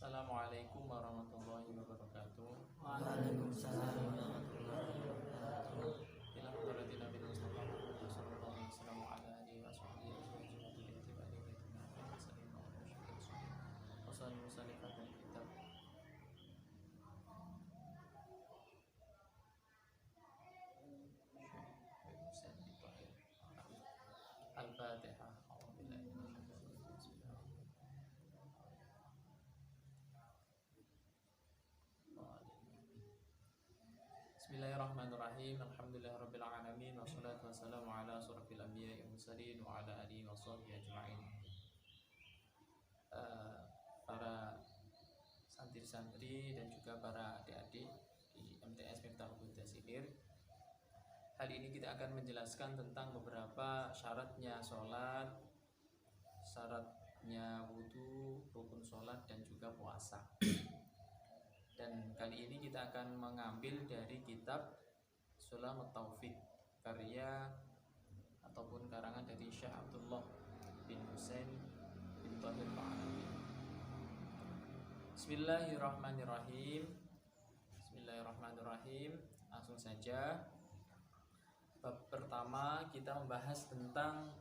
Assalamualaikum warahmatullahi wabarakatuh. Waalaikumsalam warahmatullahi wabarakatuh. Ila hadratin Nabi Mustafa Muhammad sallallahu alaihi wasallam wa ala alihi wa sahbihi wa sallam kitab. Al-Fatihah. Bismillahirrahmanirrahim. Alhamdulillahirabbil alamin wassalatu wassalamu ala asyrofil anbiya'i wal mursalin wa ala alihi washabbihi ajma'in. Para santri-santri dan juga para adik-adik di MTS Miftahul Huda. Hari ini kita akan menjelaskan tentang beberapa syaratnya sholat, syaratnya wudhu, rukun sholat dan juga puasa. Dan kali ini kita akan mengambil dari kitab Sulamut Taufik, karya ataupun karangan dari Syekh Abdullah bin Husain bin Thahir Al-Alawi. Bismillahirrahmanirrahim. Bismillahirrahmanirrahim. Langsung saja. Bab pertama kita membahas tentang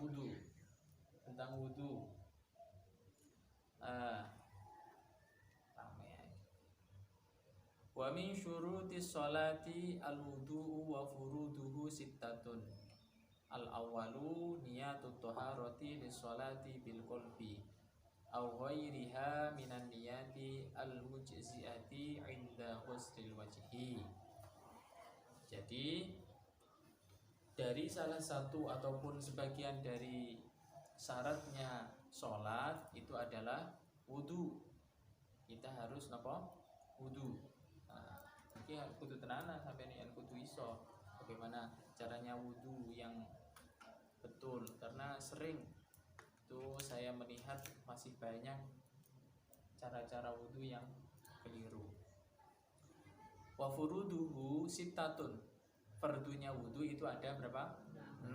wudhu. Tentang wudhu. Wa min syurutis sholati al-wudu'u wa furuduhu sittatun. Al-awwalu niyatut thaharati lis-sholati bil qalbi aw ghairiha minan niyati al-mujzi'ati 'inda ghuslil wajhi. Jadi dari salah satu ataupun sebagian dari syaratnya sholat itu adalah wudu. Kita harus napa? Wudu. Iki kudu tenanan sampai nih kudu iso bagaimana caranya wudu yang betul, karena sering itu saya melihat masih banyak cara-cara wudu yang keliru. Wa furuduhu sittatun. Fardunya wudu itu ada berapa? 6.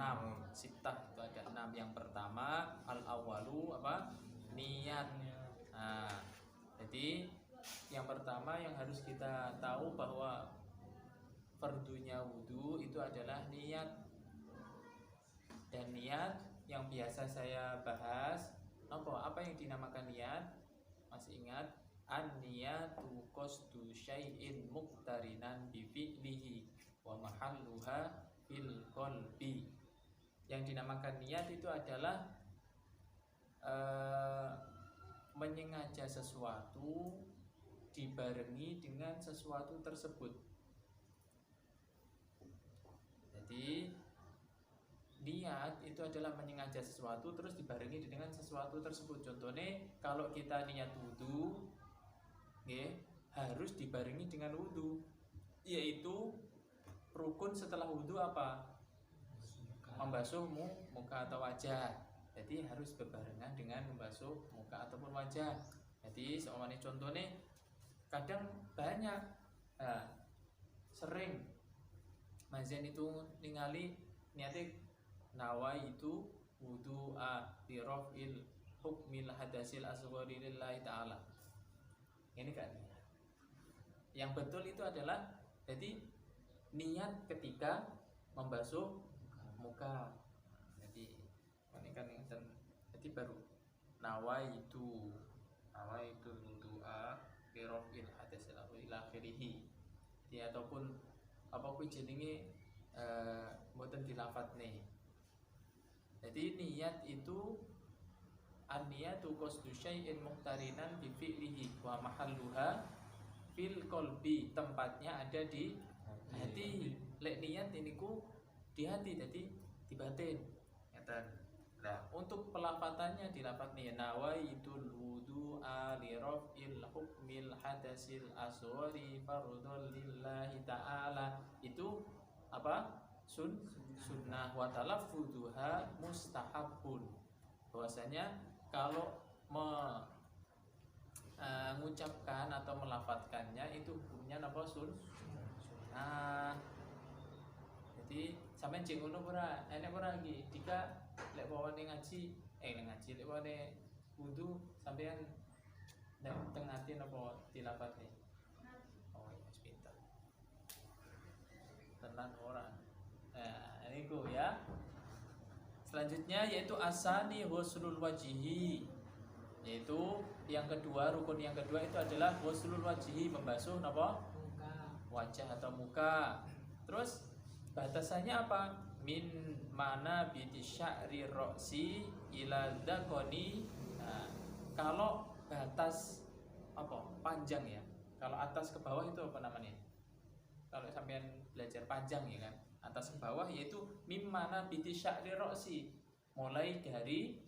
Sittah itu ada 6. Yang pertama al-awwalu apa? Niat. Nah, jadi yang pertama yang harus kita tahu bahwa fardunya wudu itu adalah niat. Dan niat yang biasa saya bahas apa yang dinamakan niat? Masih ingat? An-niyatu qasdu syai'in muqtarinan bi fi'lihi wa mahalluha fil qalbi. Yang dinamakan niat itu adalah menyengaja sesuatu dibarengi dengan sesuatu tersebut. Jadi niat itu adalah menyengaja sesuatu terus dibarengi dengan sesuatu tersebut. Contohnya kalau kita niat wudu, harus dibarengi dengan wudu, yaitu rukun setelah wudu apa? Membasuh muka atau wajah. Jadi harus berbarengan dengan membasuh muka ataupun wajah. Jadi seumpamanya contohnya kadang banyak sering mazan itu ningali niatnya nawa itu wudu'a bi raf'il hukmil hadasil asghari lillahi ta'ala. Ini kan yang betul itu adalah jadi niat ketika membasuh muka. Jadi ini kan jadi baru nawa itu wudu'a birofil hadasil ila akhirih. Ya ataupun apa kuwi jenenge mboten dilafatne. Jadi niat itu an-niyatu qasdu syai'in muqtarinan bi fi'lihi wa mahalluha fil qalbi. Tempatnya ada di hati. Lek niat niku di hati, jadi di batin. Ngeten. Nah, untuk pelafatannya dilafat nih nawaitul wudu'a li raf'il hukmil hadasil asghari fardhul lillahi ta'ala. Itu apa? Sunnah wa talaffuzuha mustahabun. Bahwasanya kalau mengucapkan atau melafatkannya itu hukumnya apa? Sunnah. Jadi sampean jeng ngono ora? Enek ora iki? Jika lek bawane ngaji, lek bawane wudu sampean nek tengati napa dilapati. Oh ya pinter. Tenan orang. Nah, niku ya. Selanjutnya yaitu asani husnul wajihi, yaitu yang kedua, rukun yang kedua itu adalah husnul wajihi, membasuh napa? Wajah atau muka. Terus batasannya apa? Min mana biti sya'ri roksi ila dzaqani. Nah, kalau batas apa? Panjang ya. Kalau atas ke bawah itu apa namanya? Kalau sampean belajar panjang ya kan, atas ke bawah yaitu mimana biti sya'ri roksi, mulai dari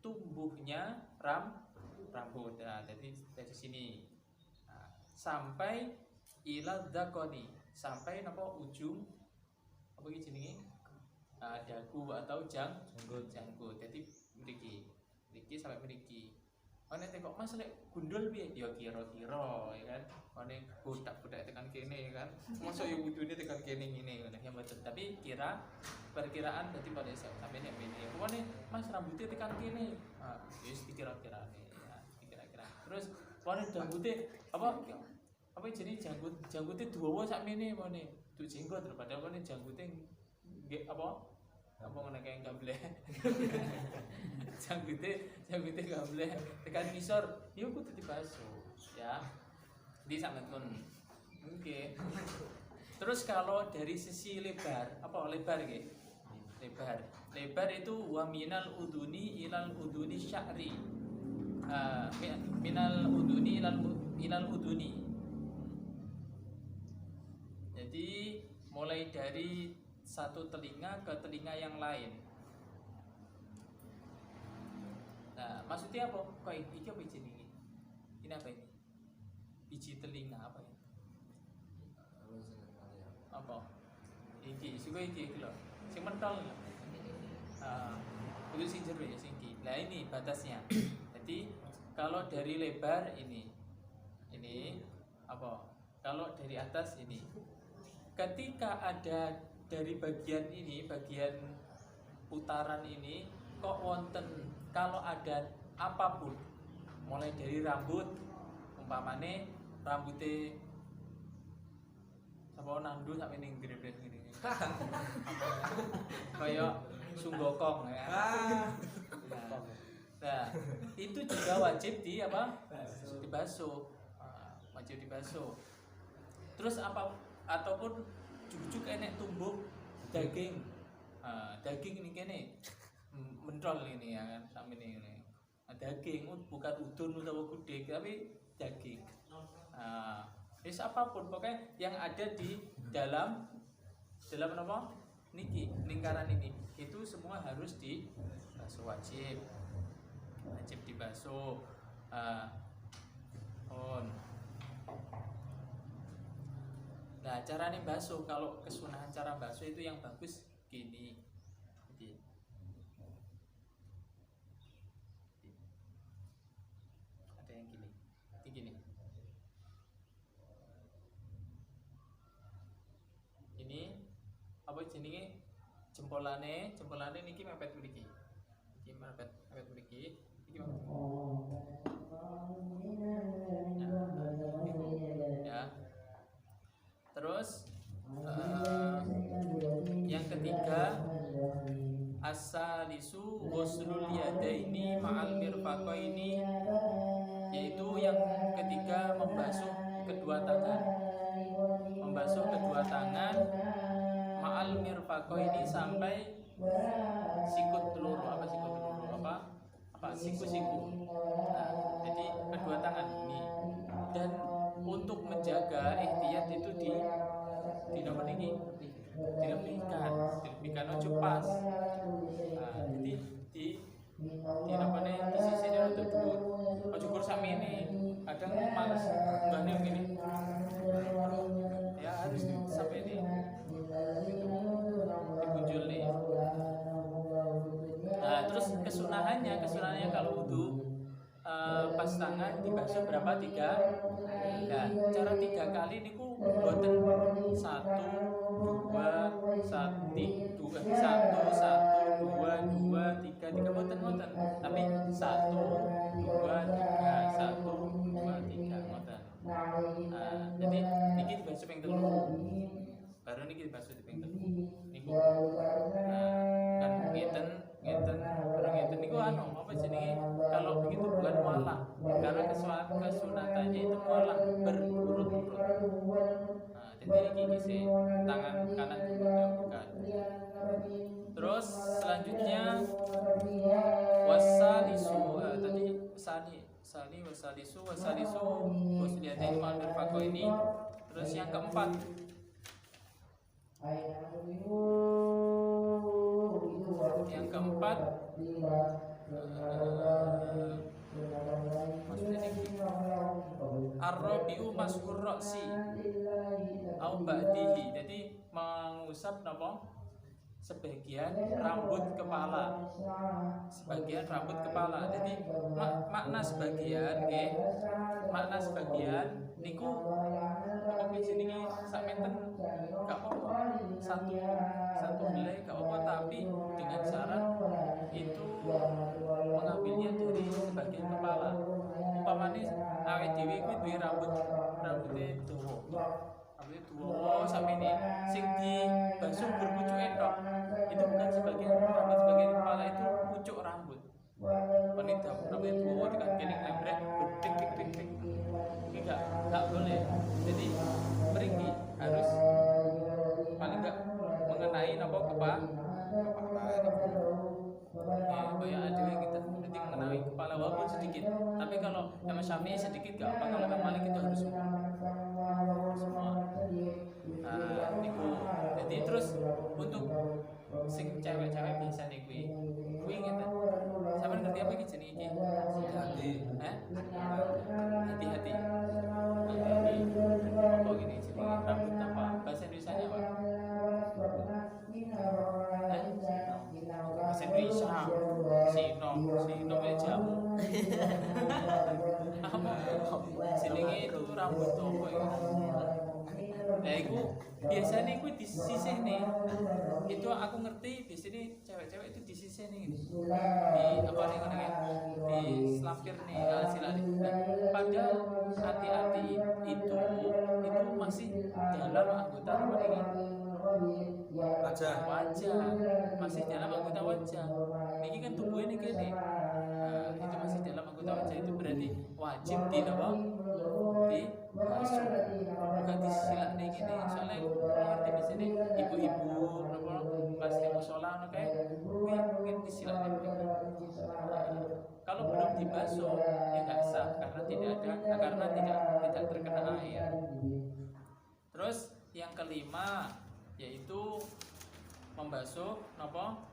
tumbuhnya rambut. Nah, jadi dari sini sampai ila dzaqani, sampai napa ujung apa iki jenenge? Dagu atau janggut. Jadi mriki sampai mriki. Nek kok Mas lek gundul piye? Ya kira-kira ya kan. Nek budak-budak tekan kene ya kan. Mosok ya wujune tekan kene ngene ngono ya mboten. Tapi perkiraan berarti pada sampeyan nek ngene. Pokoknya Mas rambutnya tekan kene. Wis dikira-kirane ya, dikira-kira. Terus pokoknya janggute apa jenenge janggute dawa sakmene pokoknya. Duh jenggot lho padahal pokoknya janggute nggih apa ngene kayak gamble. Janggute gamble tekan ngisor yo kudu dibasuh ya. Di sampeyan oke. Terus kalau dari sisi lebar, apa lebar nggih? Lebar itu wa minal uduni ilal uduni sya'ri. Minal uduni ilal uduni. Jadi mulai dari satu telinga ke telinga yang lain. Nah, maksudnya apa? Kok iki apa jenenge? Ini apa ini? Biji telinga apa ya? Apa? Iki, suka iki lho. Sing mentol. Itu sing jero ya sing iki. Nah, ini batasnya. Jadi kalau dari lebar ini apa? Kalau dari atas ini. Ketika ada dari bagian ini, bagian putaran ini kok wonten, kalau ada apapun mulai dari rambut, umpamane rambutnya apa nandu sampai ning grebes ngene. Kayak sunggokong ya. Nah, itu juga wajib dibasuh. Wajib dibasuh. Terus apa ataupun jujuk enek tumbuh daging. Daging ini kene mentol ini ya kan sampe ini. Daging bukan udun utawa gudeg tapi daging. Wis apapun pokoknya yang ada di dalam apa? Niki, lingkaran ini itu semua harus dibasuh, wajib dibasuh. Nah, caranya basuh, kalau kesunahan cara basuh itu yang bagus gini. Jadi ada yang gini. Ini apa jenenge? Jempolane niki mepet mriki. Iki mepet mriki. Iki ya. Terus yang ketiga as-salisu ghuslul yadaini ma'al mirfaqaini, yaitu yang ketiga membasuh kedua ma'al mirfaqaini sampai sikut teluru apa siku. Nah, jadi kedua tangan ini. Dan untuk menjaga ihtiyat itu nomor ini dilebihkan ojo pas. Nah, jadi di nomor ini di sisinya untuk dhuwur. Ojo kur sakmene. Kadang males mbahne ngene. Ya harus sampai ini dipunjul nih. Nah, terus kesunahannya kalau wudu pas tangan dibasuh berapa? 3. Nah, cara 3 kali niku boten 1 2 3 boten, tapi 1 2 3 1 semualah berurut-urut. Nah, jadi ini sih tangan kanan dibuka. Terus selanjutnya wasalisu, tadi sani wasalisu wasliyatain ma'al mirfaqo ini. Terus yang keempat maksudnya ini ar-rabi'u mashur ra'si au ba'dihi. Jadi mengusap napa? Sebagian rambut kepala. Jadi makna sebagian nggih. Makna sebagian niku apa jenenge sakmenten gak apa-apa. Satu helai gak apa-apa, tapi dengan syarat itu mengambilnya dari sebagian kepala. Umpamane awake dhewe kuwi duwe rambutnya dawa. Oh, sampai ini sing di basuh berpucuk tok. Itu bukan sebagian rambut, sebagian kepala itu pucuk rambut. Wanita rambut tua dengan kene lembrek tik tik tik tik. Ini enggak boleh. Jadi mriki harus paling enggak mengenai napa kepala. Ya, kayak ada kita nanti mengenai kepala walaupun sedikit. Tapi kalau Imam Syafi'i sedikit enggak apa, kalau Imam Malik itu harus semua. Nah, niku. Jadi terus untuk sing cewek-cewek biasa nih kuwi ngeten. Sampeyan ngerti apa iki jenenge iki? Hati. Hati-hati. Apa gini jenenge rambut apa? Bahasa Indonesianya apa? Bahasa Indonesia. Sino jamu. Apa? Jenenge itu rambut apa ya? Nah, itu biasanya itu disisihne. Itu aku ngerti biasanya cewek-cewek itu disisihne gitu. Di apa nih namanya? Di selapir nih, silane. Padahal hati-hati itu masih dalam anggota apa nih? Wajah. Masih dalam anggota wajah. Niki kan tubuhnya nih kene. Itu masih dalam anggota wajah, itu berarti wajib di apa? Di basuh. Bukan disilak nih gini. Soalnya ngerti di sini ibu-ibu napa pas di mushola kayak mungkin disilak nih. Kalau belum dibasuh ya nggak sah karena tidak terkena air. Terus yang kelima yaitu membasuh napa?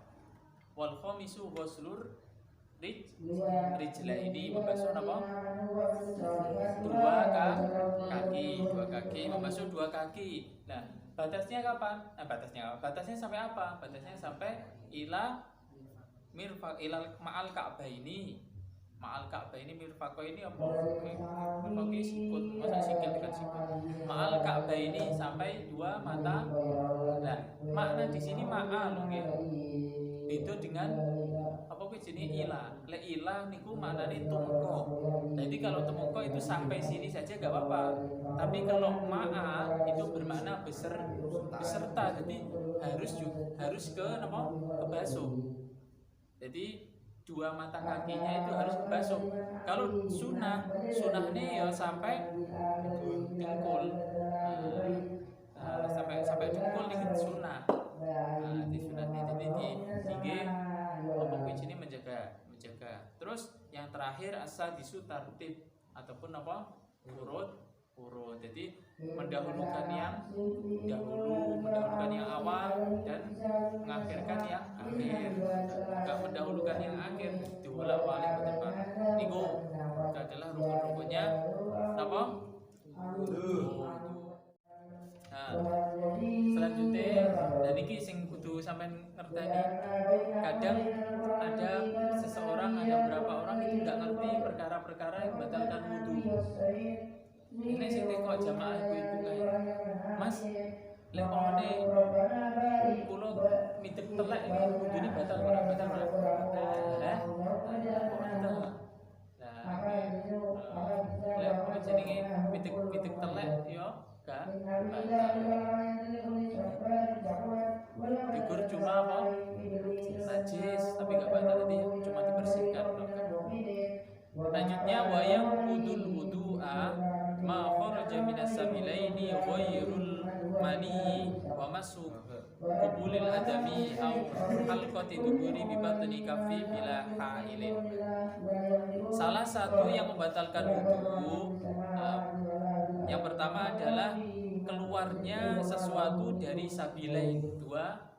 Wal khamisu ghuslur rijlaini, membasuh apa? Dua kaki, membasuh dua kaki. Nah, batasnya kapan? Batasnya sampai apa? Batasnya sampai ila ma'al ka'baini. Ma'al ka'baini mirfaqo ini apa? Mirfaqo sikut, masa sikil dengan sikut. Ma'al ka'baini sampai dua mata. Nah, makna di sini ma'al nggih. Itu dengan apa kuwi jenenge ila. Lek ila niku maknane tumeka. Jadi kalau tumeka itu sampai sini saja enggak apa-apa. Tapi kalau ma'a itu bermakna beserta. Jadi harus ke napa? Ke basuh. Jadi dua mata kakinya itu harus basuh. Kalau sunahnya ya sampai dengkul. Sampai dengkul ini sunah. Di sunatnya jadi tinggi apa ini menjaga. Terus yang terakhir asadisu tartib ataupun apa? Urut. Jadi mendahulukan yang awal dan mengakhirkan yang akhir. Enggak mendahulukan yang akhir, dibolak-balik ke depan. Niku adalah rukun-rukunnya apa? Nah, selanjutnya dan iki sing kudu sampean ngerteni. Kadang ada seseorang, ada beberapa orang itu enggak ngerti perkara-perkara yang membatalkan wudu. Ini sing kok jamaah ibu-ibu kae. Mas, lek omone kula mitip telek iki wudune batal ora batal. Lah, lek omone jenenge mitip telek yo kan batal. Dikur cuma apa? Najis, tapi enggak batal nanti cuma dibersihkan. Lanjutnya wayang wudu'a ma kharaja minas sabilaini ghairul mani wa masu qubulil adami au halqati duburi bi batni kafi bila hailin. Salah satu yang membatalkan wudu yang pertama adalah keluarnya sesuatu dari sabilain, dua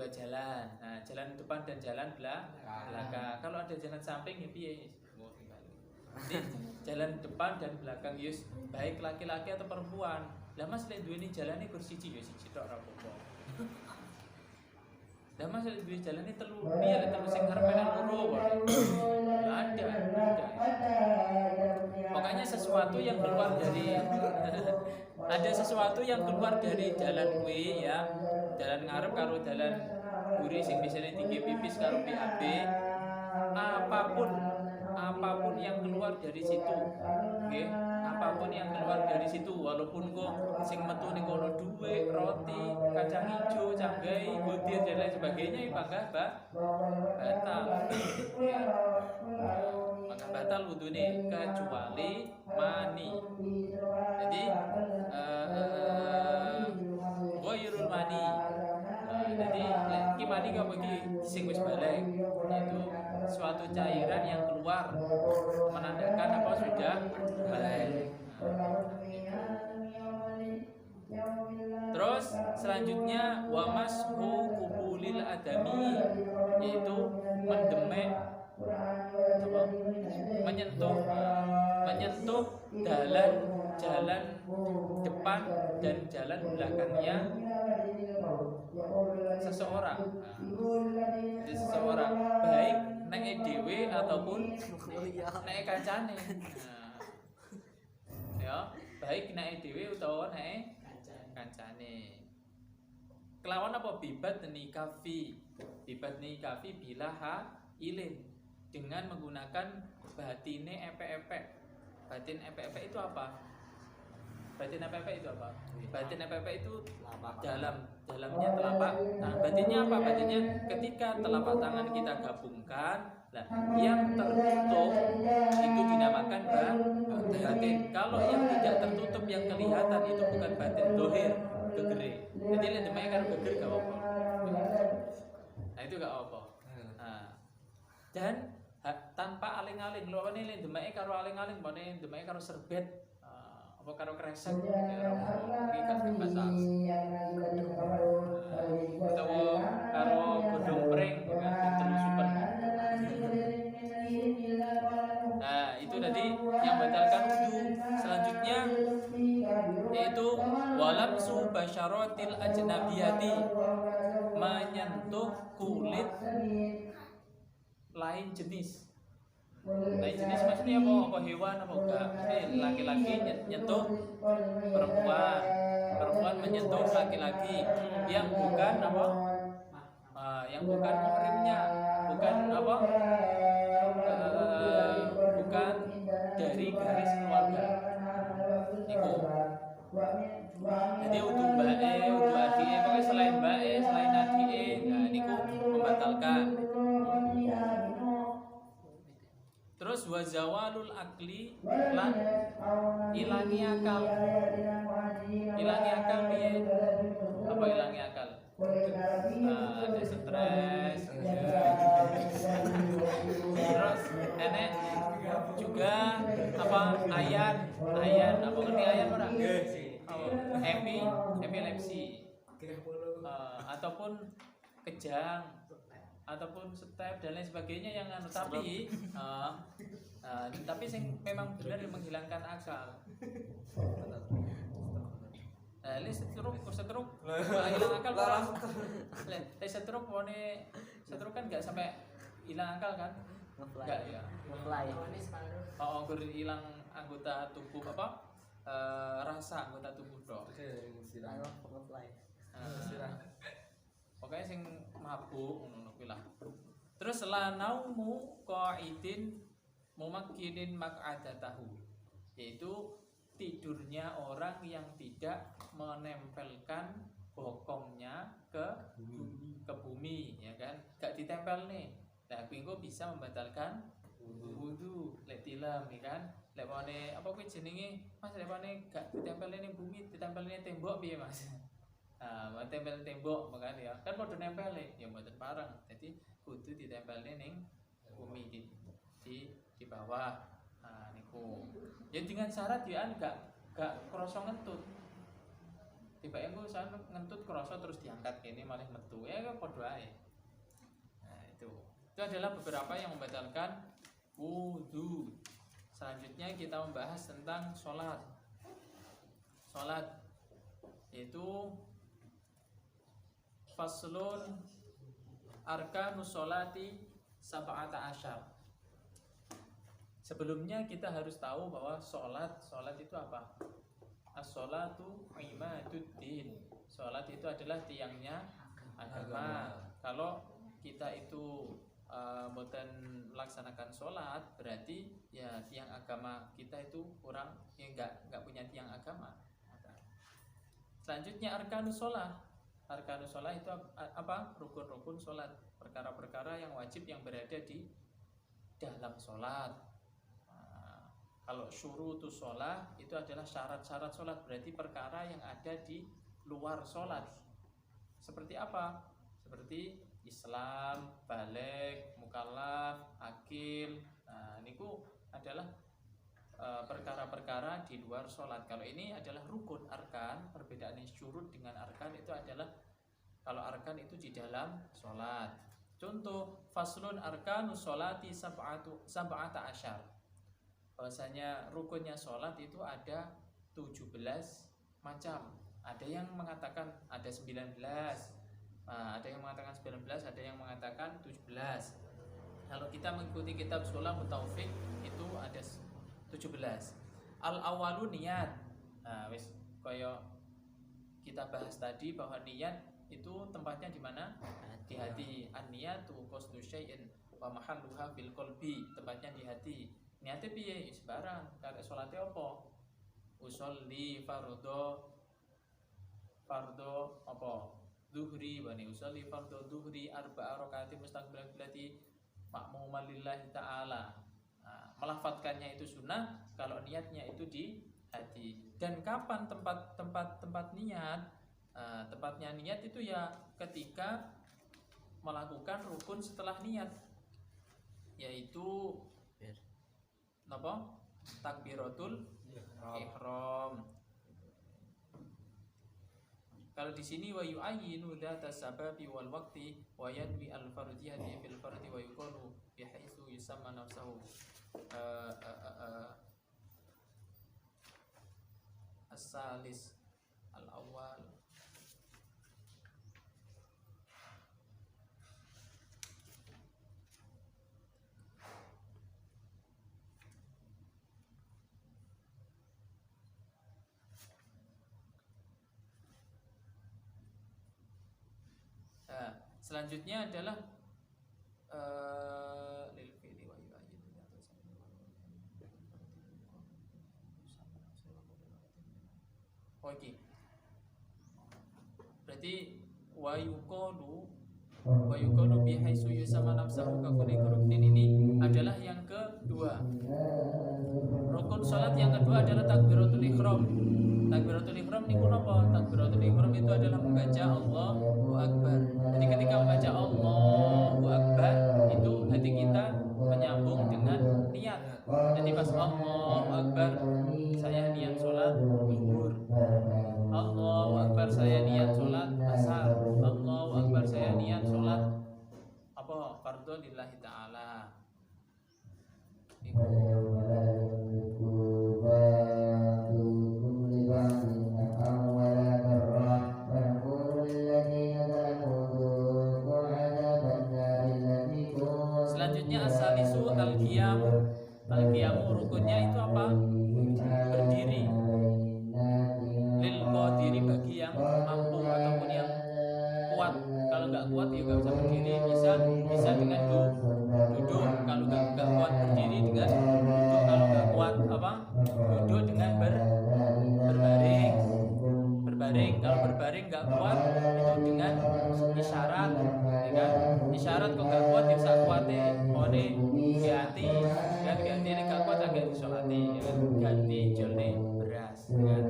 jalan. Nah, jalan depan dan jalan belakang. Kalau ada jalan samping ya piye? Nanti jalan depan dan belakang yus baik laki-laki atau perempuan. Lah Mas lek duweni jalane kursi siji ya siji tok ora apa-apa. Lah Mas lek duwe jalane telu piye lek telu sing arep menan loro wae. Ada. Pokoknya sesuatu yang keluar dari ada sesuatu yang keluar dari jalan kuwi ya. Jalan ngarep karo jalan buri sing biasane tinggi pipis karo PAB. Apapun yang keluar dari situ. Nggih, apapun yang keluar dari situ walaupun kok sing metu ning kono dhuwit, roti, kacang hijau, canggai, butir dan lain sebagainya ibadah batal. Ya. Maka batal wudune kecuali mani. Jadi ghairul mani. Jadi iki mani apa iki sing wis balik yaitu suatu cairan yang keluar menandakan apa sudah balik. Terus selanjutnya wa mashu qubulil adami yaitu mendemek menyentuh jalan depan dan jalan belakangnya seseorang. Jadi seseorang baik nek dhewe ataupun nek kancane. Ya, baik nek dhewe utawa nek kancane. Kelawan apa bibat nikafi bila ilin dengan menggunakan batine epek-epek. Batin epek-epek itu apa? Batin epek-epek itu apa? Batin epek-epek itu dalamnya telapak. Nah, batinnya apa? Batinnya ketika telapak tangan kita gabungkan, nah yang tertutup itu dinamakan batin. Kalau yang tidak tertutup yang kelihatan itu bukan batin dohir, gegere. Jadi yang demai kan geger gak apa. Nah itu gak apa. Nah, dan tanpa aling-aling, lho ini yang demai karo aling-aling, mana yang demai karo serbet, apa karo kresek, ini kan kebatas. Atau karo godong pring, telusupan. Nah itu tadi yang batalkan wudu. Selanjutnya yaitu walamsu basyaratil ajnabiyati, menyentuh kulit lain jenis. Lain jenis maksudnya apa hewan apa enggak? Laki-laki nyentuh perempuan menyentuh laki-laki yang bukan apa? Yang bukan muhrimnya, bukan apa? Bukan dari garis keluarga. Niku. Jadi untuk mbake, untuk adike, pokoknya selain mbake, selain adike, nah niku membatalkan. Terus wazawalul akli lan ilangi akal. Ilangi akal piye? Apa ilangi akal? Ada stres. Terus enek juga apa ayan apa ngerti ayan ora? Epilepsi. Ataupun kejang ataupun step dan lain sebagainya yang tapi sing memang benar menghilangkan akal. Ini setruk hilang akal orang. Setruk kan nggak sampai hilang akal kan? Nggak ya. Hilang anggota tubuh apa? Rasa anggota tubuh dong. Pokoknya sing mabuk ngono kuwi lah. Terus lanaumu qaidin mumakkinin maq'adatahu, yaitu tidurnya orang yang tidak menempelkan bokongnya ke bumi ya kan, gak ditempel nih. Nah, kuwi bisa membatalkan wudu lek tilam ya kan. lepone apa kuwi jenenge Mas, lepone gak ditempelin ning bumi, ditempelin tembok piye Mas? Nah, tempel tembok makanya ya kan padha nempelin ya mboten pareng. Jadi kudu ditempelin ning bumi di bawah. Nah niku. Ya dengan syarat ya gak krasa ngentut. Tiba yang gue saya ngentut krasa terus diangkat ini malah metu. Ya kan padha ae. Nah, itu adalah beberapa yang membatalkan wudu. Selanjutnya kita membahas tentang sholat. Sholat yaitu faslun arkanus sholati sab'ata asyar. Sebelumnya kita harus tahu bahwa sholat itu apa? As-sholatu imaduddin. Sholat itu adalah tiangnya agama. Kalau kita itu mboten melaksanakan sholat, berarti ya tiang agama kita itu kurang, ya enggak punya tiang agama. Selanjutnya arkanus sholat. Arkanus sholat itu apa? Rukun-rukun sholat, perkara-perkara yang wajib yang berada di dalam sholat. Nah, kalau syurutus sholat itu adalah syarat-syarat sholat, berarti perkara yang ada di luar sholat. Seperti apa? Seperti Islam, balik, mukallaf, akil. Nah, niku adalah perkara-perkara di luar sholat. Kalau ini adalah rukun arkan. Perbedaannya syurut dengan arkan itu adalah kalau arkan itu di dalam sholat. Contoh faslun arkanus sholati sab'ata asyar. Bahwasanya rukunnya sholat itu ada 17 macam. Ada yang mengatakan ada 19. Nah, ada yang mengatakan 19, ada yang mengatakan 17. Kalau kita mengikuti kitab Sulamut Taufik itu ada 17. Al-awalu niat. Nah, wis kaya kita bahas tadi bahwa niat itu tempatnya di mana? Di hati. An-niyatu qasdu syai'in wa mahalluha fil qalbi. Tempatnya di hati. Niate piye? Sembarang. Karek salate apa? Usolli fardhu apa? Zuhri wa ni usolli fardhu zuhri arba'a rakaati mustaqbilan qiblati ma'muman lillahi ta'ala. Nah, melafadzkannya itu sunnah, kalau niatnya itu di hati. Dan kapan tempat niat? Tempatnya niat itu ya ketika melakukan rukun setelah niat, yaitu apa? Takbiratul ihram. Kalau di sini wa yu'ayyinu dzata sababi wal waqti wa yanwi al fardiyati fil fardi wa yuqalu bi haitsu yusamma nafsuhu as-salis al-awwal. Selanjutnya adalah oke. Berarti wa yuqalu bi haitsu yusamma nafsuhu ka kulli ruknin, ini adalah yang kedua. Rukun salat yang kedua adalah takbiratul ihram. Takbiratul ihram niku napa? Takbiratul ihram itu adalah membaca Allahu Akbar. Jadi ketika membaca Allahu Akbar itu hati kita menyambung dengan niat. Jadi pas Allahu Akbar saya niat sholat zuhur. Allahu Akbar saya niat sholat asar. Allahu Akbar saya niat sholat apa? Fardhu lillahi ta'ala. Selanjutnya asalisu al-qiyamu. Al-qiyamu rukunnya itu apa? Berdiri. Lil qadiri bagi yang mampu ataupun yang kuat. Kalau nggak kuat ya nggak bisa berdiri. Bisa dengan duduk. Kalau nggak kuat berdiri dengan duduk. Kalau nggak kuat apa? Duduk dengan berbaring. Kalau berbaring nggak kuat itu dengan isyarat. Isyarat kok gak kuat bisa kuatnya. Oh ini ganti ini gak kuat cuma tak ganti sholati, ya kan? Ganti jolne beras, ya kan?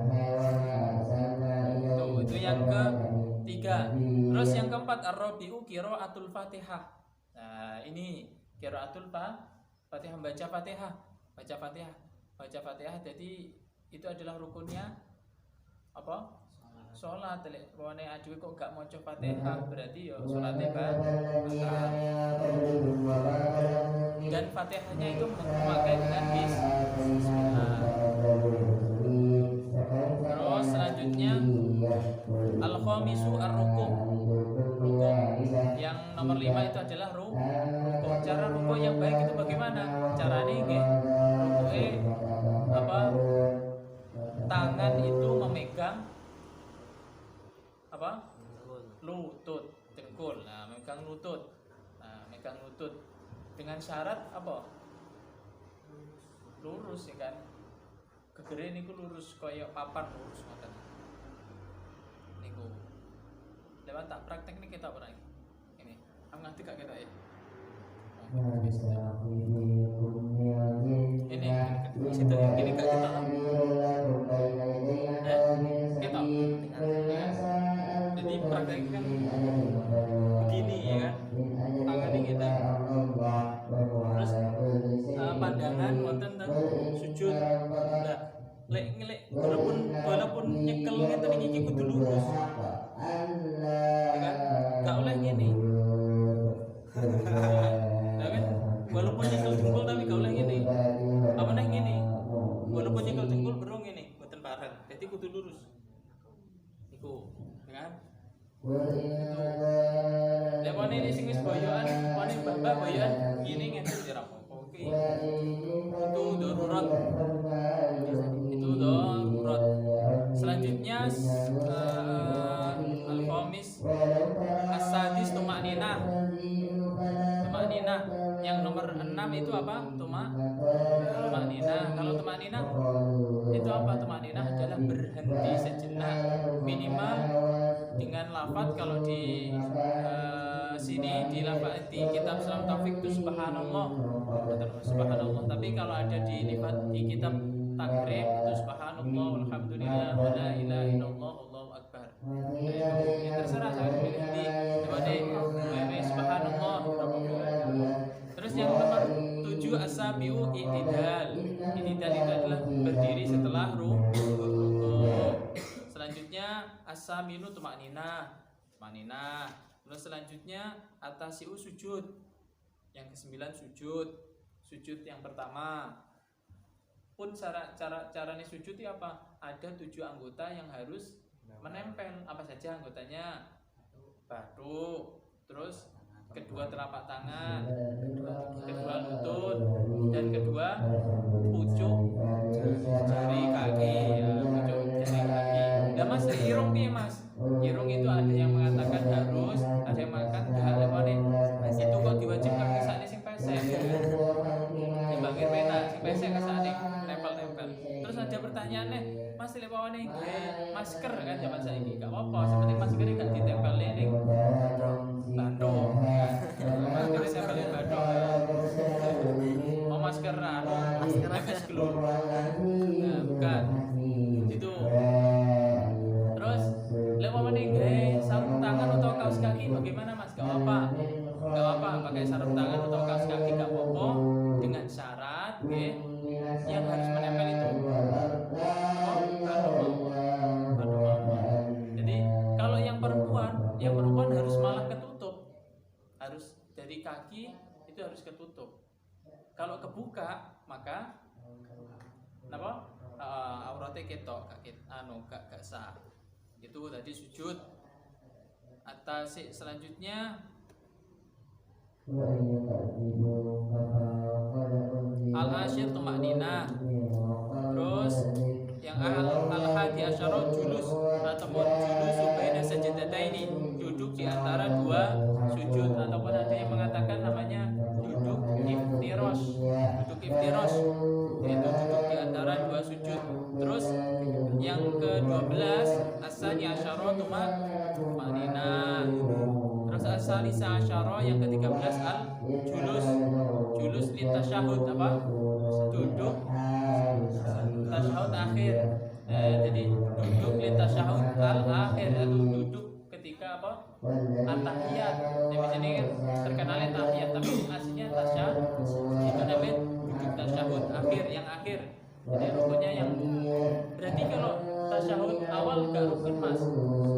Itu yang ketiga. Terus yang keempat ar-rabi'u qiraatul Fatihah. Nah, ini qiraatul Fatihah, baca Fatihah. Baca Fatihah. Jadi itu adalah rukunnya apa? Sholat. Lek wone aduwe kok gak maca Fatihah, berarti ya sholatnya batal. Dan Fatihahnya itu memakai dengan bismillah. Terus selanjutnya al-khamisu ar-ruku'. Yang nomor 5 itu adalah ruku'. Cara ruku' yang baik itu bagaimana? Caranya nggih ruku'e apa? Tangan itu memegang apa? Lutut, dengkul. Nah, memegang lutut. Dengan syarat apa? Lurus ya kan? Gegere niku lurus kaya papan lurus ngoten. Niku. Lewat tak praktek nih kita ora iki. Ini. Am nganti gak ketok ya. Ini situ ya. Ini gak ketok. Ketok. Jadi praktek kan begini ya kan. Tangan kita. Terus pandangan wonten teng sujud. Nah, lek walaupun nyekel ngeten iki kudu lurus. Ya kan? Gak oleh ngene. Ya kan? Walaupun nyekel dengkul tapi gak oleh ngene. Apa neh ngene? Walaupun nyekel dengkul bro ngene, mboten pareng. Jadi kudu lurus. Iku, ya kan? Lek wone ini sing wis boyoan, wone mbak boyoan gini ngeten ora apa-apa. Oke. Itu darurat. Selanjutnya al-khamis as-sadis tumakninah. Yang nomor 6 itu apa? Tumakninah. Kalau tumakninah itu apa? Tumakninah adalah berhenti sejenak minimal dengan lafaz. Kalau di sini di lafaz di kitab Salam Taufik itu subhanallah. Tapi kalau ada di kitab takrib itu subhanallah walhamdulillah wa la ilaha illallah wallahu akbar. Ya terserah saya pilih di subhanallah. Terus yang nomor 7 as-sabiu i'tidal. I'tidal itu adalah berdiri setelah rukuk. Selanjutnya as-saminu tumakninah. Terus selanjutnya atasiu sujud. Yang ke-9 sujud. Sujud yang pertama. Pun caranya sujud itu apa? Ada 7 anggota yang harus menempel. Apa saja anggotanya? Batu. Terus kedua telapak tangan, kedua lutut, dan kedua pucuk jari kaki, ya, pucuk jari kaki. Dan mas, irung piye mas? Irung itu ada yang mengatakan harus, ada yang mengatakan enggak. Lepone itu kok diwajibkan kesane sing pesek. Dibangkit pena, sing pesek kesane nempel-nempel. Terus ada pertanyaan nih, mas lepone masker kan zaman saiki gak apa-apa, seperti masker gak ditempel ning Bandung. Masker tempelin Bandung. Oh masker masker glue. Nah, bukan. Itu. Terus lewat mana sarung tangan atau kaos kaki bagaimana mas? Gak apa-apa pakai sarung tangan atau kaos kaki gak apa-apa dengan syarat yang harus menempel itu. Jadi kalau yang perempuan harus malah ketutup. Harus dari kaki itu harus ketutup. Kalau kebuka maka apa? Auratnya ketok, gak sah. Itu tadi sujud. Atas selanjutnya al-asyir tumakninah. Terus yang al-hadi asyara julus ataupun julus baina sajdataini, duduk di antara dua sujud, ataupun ada yang mengatakan namanya duduk iftirash, yaitu duduk di antara dua sujud. Terus yang ke-12 as-sani asyara tumakninah. Terus As-salisa asyara yang ke-13 julus litasyahud apa? Duduk tasyahud akhir. Jadi duduk litasyahud al-akhir atau duduk ketika apa? At-tahiyat. Di sini kan terkenal tahiyat tapi aslinya tasyahud. Itu namanya duduk tasyahud akhir yang akhir. Jadi rukunnya yang berarti kalau tasyahud awal gak rukun Mas.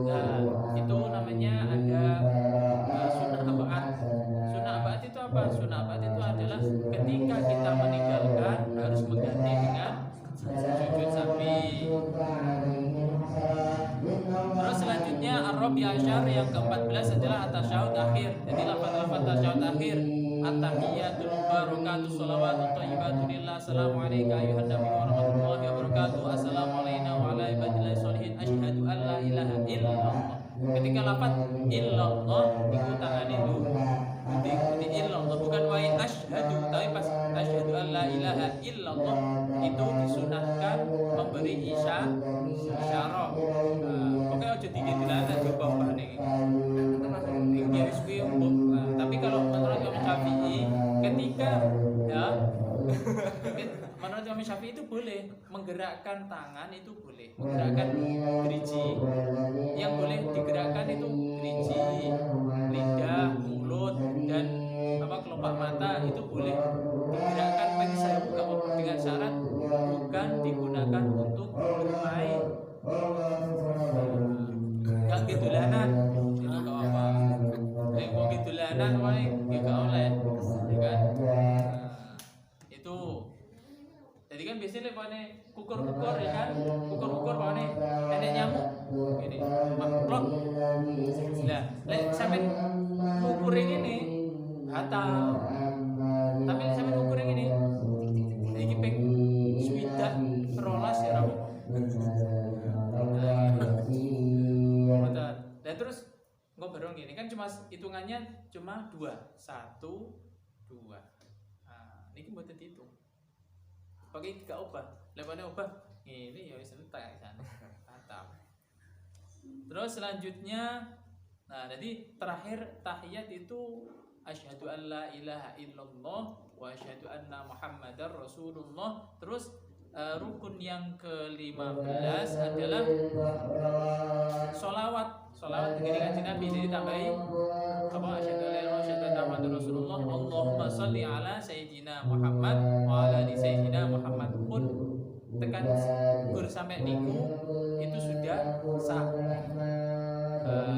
Nah, itu namanya ada sunnah abaat. Sunnah abaat itu apa? Sunnah abaat itu adalah ketika kita meninggalkan harus mengganti dengan sujud sapi. Terus selanjutnya Ar-Rabi' Asyar yang ke-14 adalah at-tasyahud akhir. Jadi lafaz-lafaz tasyahud akhir, at-tahiyyatul barakatuh shalawatut thayyibatu lillah, assalamu alayka ayyuhan nabiy wa rahmatullahi wa barakatuh, assalamu alayna wa ala ibadillahi sholihin, asyhadu an la ilaha illallah. Ketika lafaz illallah diutangani dulu. Diikuti illallah bukan wa asyhadu, tapi pas asyhadu an la ilaha illallah itu disunahkan memberi isyarat. Pokoknya aja dikit lah ada coba nih. Ini wis kuwi umum. Tapi kalau menurut Imam Syafi'i ketika ya menurut Imam Syafi'i itu boleh menggerakkan tangan, itu boleh menggerakkan gerigi. Yang boleh digerakkan itu gerigi, lidah, mulut dan apa kelopak mata itu boleh digerakkan bagi saya dengan syarat bukan digunakan untuk bermain. Gak gitu lanan itu gak apa. Kok gitu lanan wae gak oleh, ya kan? Itu. Jadi kan biasanya lepane kukur-kukur ya kan? Kukur-kukur wane enek nyamuk. Gini, maklok. Nah, lek sampean ngukur ini batal. Tapi lek sampean ngukur ini iki ping swidak rolas ya rabu. Dan terus nggak bareng gini kan cuma hitungannya cuma 2, 1, 2. Nah, ini buat dihitung. Pakai 3 obah, levelnya obah ini ya wis entek kan. Mantap. Terus selanjutnya, nah jadi terakhir tahiyat itu asyhadu an la ilaha illallah wa asyhadu anna muhammadar rasulullah. Terus rukun yang ke-15 adalah sholawat dengan kanjeng Nabi. Jadi tambahi apa asyhadu an la ilaha illallah wa asyhadu anna muhammadar rasulullah, Allahumma shalli ala sayyidina Muhammad wa ala ali sayyidina Muhammad. Pun tekan gur sampai niku itu sudah sah.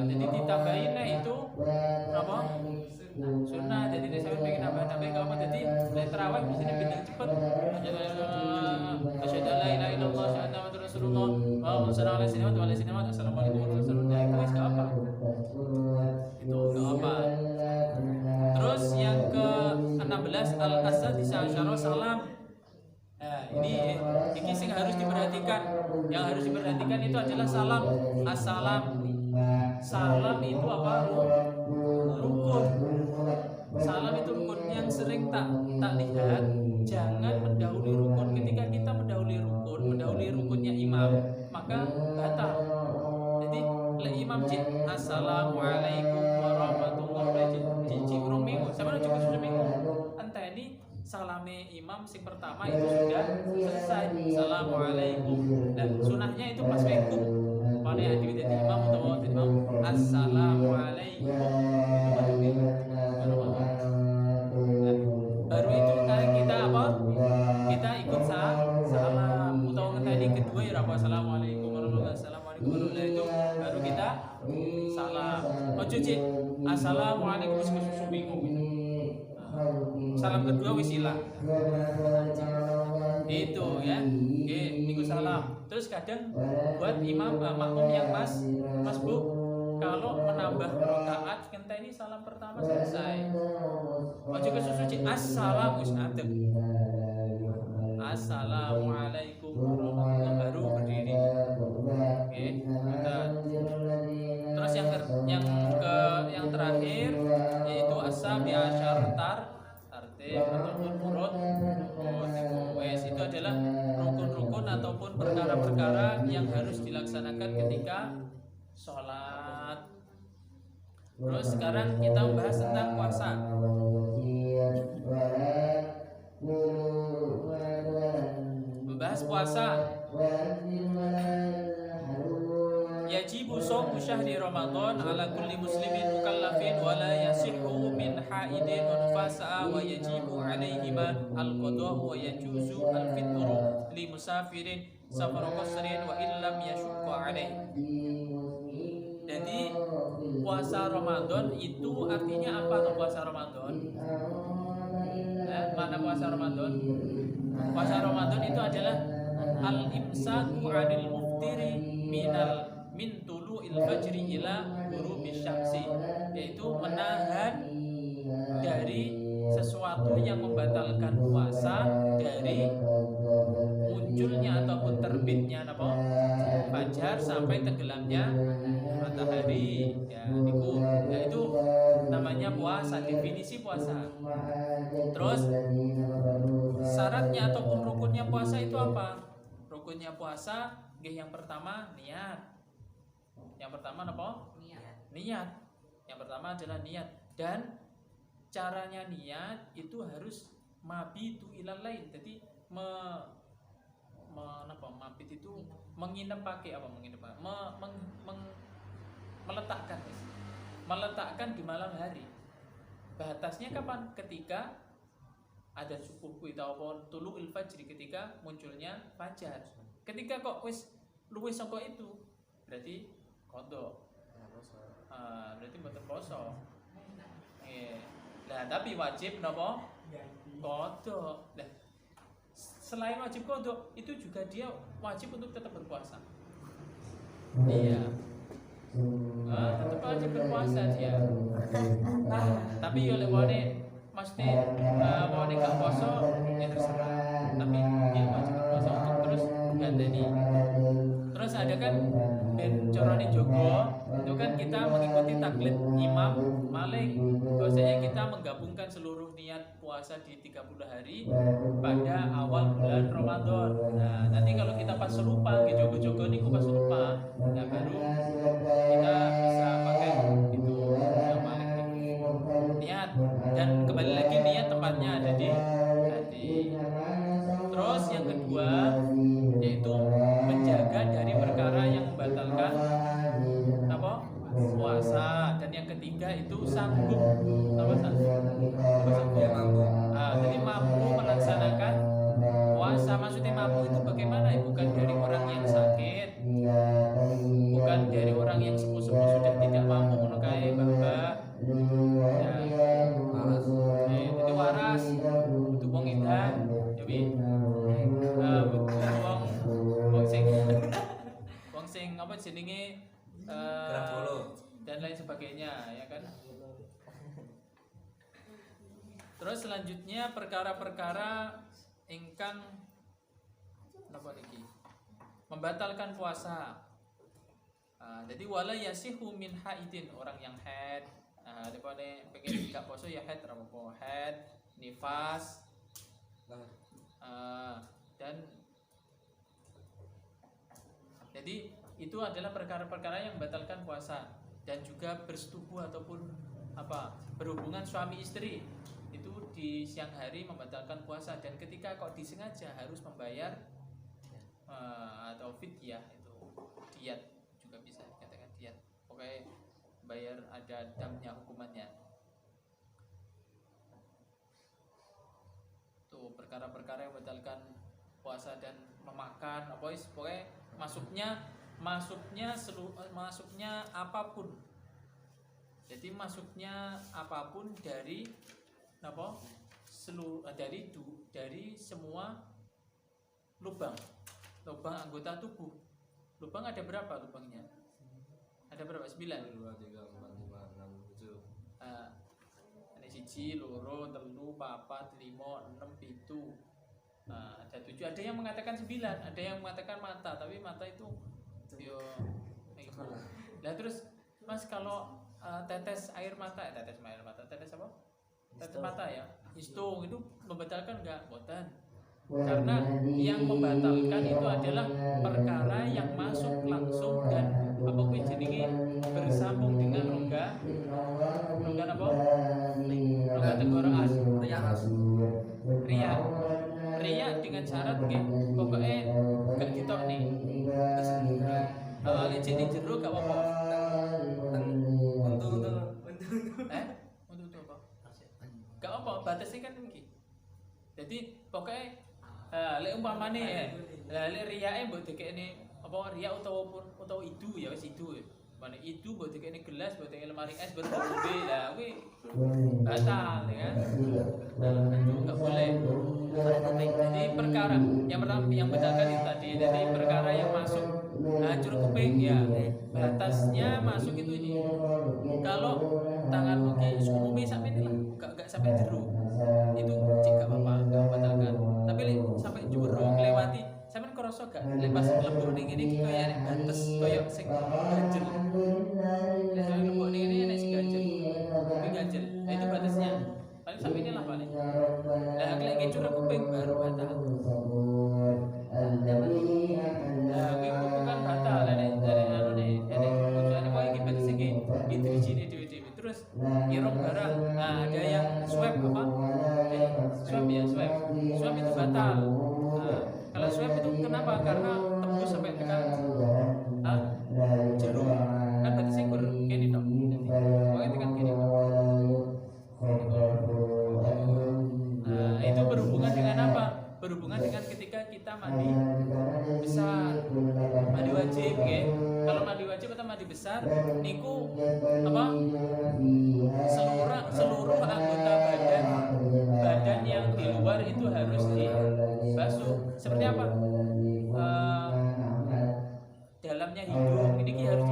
Jadi ditambahin lah itu apa? Sunnah. Jadi dia sampai pengen nambah-nambah kalau apa jadi lek tarawih bisa bintang cepet. Asyhadu an la ilaha illallah wa asyhadu anna muhammadar rasulullah. Allahumma shalli ala sayyidina wa ala ali sayyidina. Assalamualaikum warahmatullahi wabarakatuh. Itu enggak apa. Itu enggak apa. Terus yang ke-16 al-asadisa asyara salam. Nah, ini sing harus diperhatikan. Yang harus diperhatikan itu adalah salam. Assalam. Salam itu apa? Rukun. Salam itu rukun yang sering tak lihat. Jangan mendahului rukun. Ketika kita mendahului rukunnya imam, maka batal. Jadi le imam jin assalamualaikum warahmatullahi wabarakatuh. Jin urung minggu. Sama cukup sudah minggu. Entah ini salame imam sing pertama itu sudah selesai. Assalamualaikum. Dan sunahnya itu pas wektu. Pada hadis dari imam atau dari imam assalamualaikum. Baru itu kita apa? Kita ikut salam. Atau tadi kedua ya apa? Assalamualaikum warahmatullahi wabarakatuh. Itu baru kita salam. Ojo cik. Assalamualaikum susu bingung. Salam kedua wis hilang. Itu ya. Oke, niku salam. Terus kadang buat imam makmum yang mas Bu, kalau menambah rakaat kita ini salam pertama selesai. Ojo kesusu assalamu adem. Assalamualaikum warahmatullahi baru berdiri. Oke, terus yang terakhir yaitu asam ya tartib ataupun urut. Itu adalah rukun-rukun ataupun perkara-perkara yang harus dilaksanakan ketika sholat. Terus sekarang kita bahas tentang puasa. Membahas puasa. Yajibu shaumu syahri Ramadan ala kulli muslimin mukallafin wa la yasihhu min haidin wa nufasa'a wa yajibu alaihima al-qada'u wa yajuzu al-fitru li musafirin safar qasrin wa illam yashqa alaih. Jadi puasa Ramadan itu artinya apa tuh puasa Ramadan? Mana puasa Ramadan? Puasa Ramadan itu adalah al-imsaku 'anil muftiri min tulu'il fajri ila ghurubish syamsi, yaitu menahan dari sesuatu yang membatalkan puasa dari munculnya ataupun terbitnya apa? Fajar sampai tenggelamnya matahari. Ya, itu namanya puasa, definisi puasa. Terus syaratnya ataupun rukunnya puasa itu apa? Rukunnya puasa yang pertama niat. Yang pertama apa? Niat. Yang pertama adalah niat, dan caranya niat itu harus mabitu ilal lain. Jadi mabit itu menginap pakai apa? Meletakkan di malam hari. Batasnya kapan? Ketika ada subuh ataupun tulu'il fajri, ketika munculnya fajar. Ketika kok wis luwih saka itu, berarti qadha. Berarti mboten poso. Nah, tapi wajib napa? Qadha. Nah, selain wajib qadha, itu juga dia wajib untuk tetap berpuasa. Iya. Tetap wajib berpuasa dia. Tapi oleh wone mesti wone gak poso ya terserah. Tapi dia wajib berpuasa untuk terus gandeni. Terus ada kan ben corone jogo, itu kan kita mengikuti taklid Imam Malik. Bahwasanya kita menggabungkan seluruh niat puasa di 30 hari pada awal bulan Ramadan. Nah, nanti kalau kita pas lupa ke jogo-jogo niku pas lupa, nah baru kita bisa pakai itu Imam Malik niat. Dan kembali lagi niat tempatnya ada di hati. Terus yang kedua yaitu menjaga dari perkara yang membatalkan apa? Puasa. Dan yang ketiga itu sanggup apa sanggup? Ya, mampu. Jadi mampu melaksanakan puasa. Maksudnya mampu itu bagaimana? Bukan dari orang yang sakit, bukan dari orang yang sepuh-sepuh sudah tidak mampu menukai mbak-mbak. Ya, itu waras, itu wong edan, jadi wong sing apa jenenge dan lain sebagainya, ya kan. Terus selanjutnya perkara-perkara ingkang napa niki membatalkan puasa. Jadi wala yasihu min haidin, orang yang haid, daripada pengen gak puasa ya haid, rapopo haid, nifas, dan jadi itu adalah perkara-perkara yang membatalkan puasa. Dan juga bersetubuh ataupun apa berhubungan suami istri itu di siang hari membatalkan puasa. Dan ketika kok disengaja harus membayar atau fidyah, itu diat juga bisa dikatakan diat. Pokoknya bayar, ada damnya hukumannya. Tuh perkara-perkara yang membatalkan puasa. Dan memakan apa pokoknya masuknya apapun. Jadi masuknya apapun dari apa? Dari semua lubang anggota tubuh. Lubang ada berapa lubangnya? Ada berapa? 9. 2, 3, 4, 5, 6, 7. Ada 1, 2, 3, 4, 5, 6, 7. Ada 7. Ada yang mengatakan 9, ada yang mengatakan mata, tapi mata itu yo itu. Nah terus Mas kalau tetes air mata tetes apa? Tetes mata ya. Istung itu membatalkan enggak? Boten. Karena yang membatalkan itu adalah perkara yang masuk langsung dan apa jenenge bersambung dengan rongga pokoknya gak ditok nih. Kalau lecet ning jero gak apa-apa. Untuk Untuk apa? Gak apa, batasnya kan iki. Jadi pokoknya lek umpamane lek riyae mbok dikene apa riya utawa itu ya wis itu. Mana itu mbok dikene gelas, mbok dikene lemari es baru ngombe. Lah kuwi batal ya. Itu enggak boleh. Jadi perkara yang pertama yang bedakan itu tadi. Jadi perkara yang masuk hancur kuping ya batasnya masuk itu ini. Kalau tanganmu ki umumnya sampai ini lah, enggak sampai jero. Itu jika apa-apa, enggak membatalkan. Tapi sampai jero nglewati sampean kerasa gak lek pas lembur ning ngene iki koyo enek batas koyo sing ganjel. Lek lembur ning ngene enek sing ganjel. Kuwi ganjel. Nah, itu batasnya. Paling sampai ini lah paling. Lah lek ngecur kuping baru batal. Nah, kuwi bukan batal enek anu ne, enek tujuane koyo iki batas iki dirijine dhewe-dhewe. Terus irung barang. Nah, ada yang swab apa? Swab ya, swab. Swab itu batal. Nah, kalau swab itu kenapa? Karena tembus sampai tekan jero. Kan berarti sikur kene tok. Pokoknya tekan kene tok. Nah, itu berhubungan dengan apa? Berhubungan dengan ketika kita mandi besar, mandi wajib, ya. Kalau mandi wajib atau mandi besar, niku apa? Seluruh anggota badan yang di luar itu harus dibasuh. Seperti apa? Dalamnya hidung ini harus